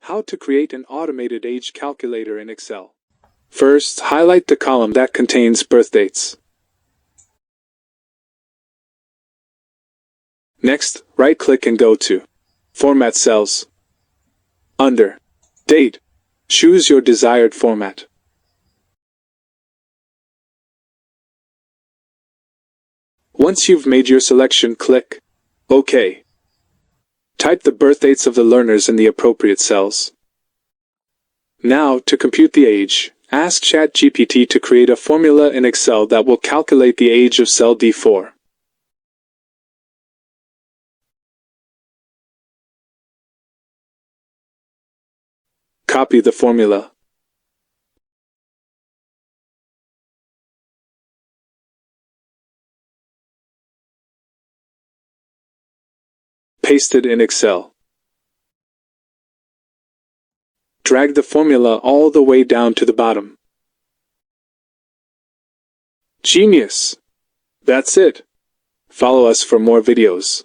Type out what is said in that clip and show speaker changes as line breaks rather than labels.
How to create an automated age calculator in Excel. First, highlight the column that contains birth dates. Next, right-click and go to Format Cells. Under Date, choose your desired format. Once you've made your selection, click OK. Type the birth dates of the learners in the appropriate cells. Now, to compute the age, ask ChatGPT to create a formula in Excel that will calculate the age of cell D4. Copy the formula. Paste it in Excel. Drag the formula all the way down to the bottom. Genius! That's it. Follow us for more videos.